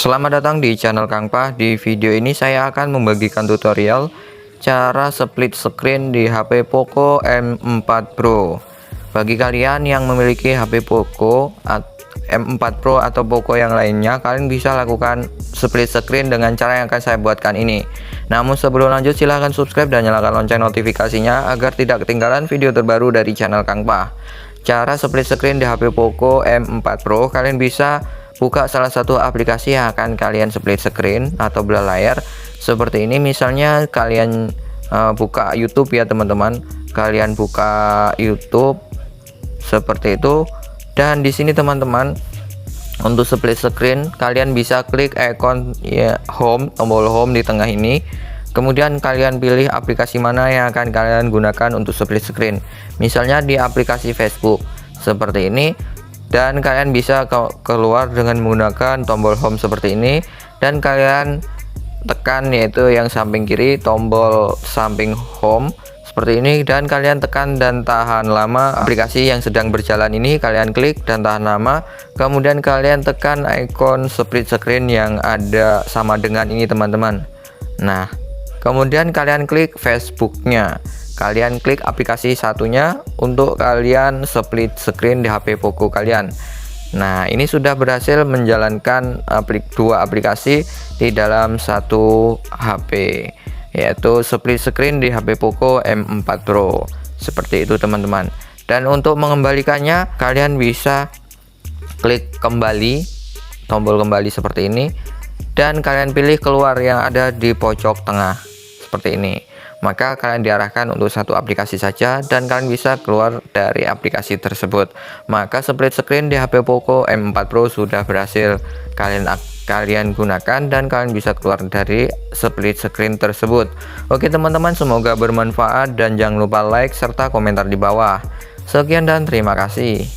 Selamat datang di channel Kang Pah. Di video ini saya akan membagikan tutorial cara split screen di HP Poco M4 Pro. Bagi kalian yang memiliki HP Poco M4 Pro atau Poco yang lainnya, kalian bisa lakukan split screen dengan cara yang akan saya buatkan ini. Namun sebelum lanjut, silahkan subscribe dan nyalakan lonceng notifikasinya agar tidak ketinggalan video terbaru dari channel Kang Pah. Cara split screen di HP Poco M4 Pro, kalian bisa buka salah satu aplikasi yang akan kalian split screen atau belah layar seperti ini. Misalnya kalian buka YouTube ya teman-teman, kalian buka YouTube seperti itu, dan di sini teman-teman untuk split screen kalian bisa klik ikon ya, home, tombol home di tengah ini. Kemudian kalian pilih aplikasi mana yang akan kalian gunakan untuk split screen. Misalnya di aplikasi Facebook seperti ini, dan kalian bisa keluar dengan menggunakan tombol home seperti ini, dan kalian tekan yaitu yang samping kiri tombol samping home seperti ini, dan kalian tekan dan tahan lama aplikasi yang sedang berjalan ini, kalian klik dan tahan lama. Kemudian kalian tekan ikon split screen yang ada sama dengan ini teman-teman. Nah, kemudian kalian klik Facebooknya, kalian klik aplikasi satunya untuk kalian split screen di HP Poco kalian. Nah, ini sudah berhasil menjalankan dua aplikasi di dalam satu HP, yaitu split screen di HP Poco M4 Pro seperti itu teman-teman. Dan untuk mengembalikannya, kalian bisa klik kembali, tombol kembali seperti ini, dan kalian pilih keluar yang ada di pojok tengah seperti ini. Maka kalian diarahkan untuk satu aplikasi saja dan kalian bisa keluar dari aplikasi tersebut. Maka split screen di HP Poco M4 Pro sudah berhasil kalian gunakan dan kalian bisa keluar dari split screen tersebut. Oke teman-teman, semoga bermanfaat dan jangan lupa like serta komentar di bawah. Sekian dan terima kasih.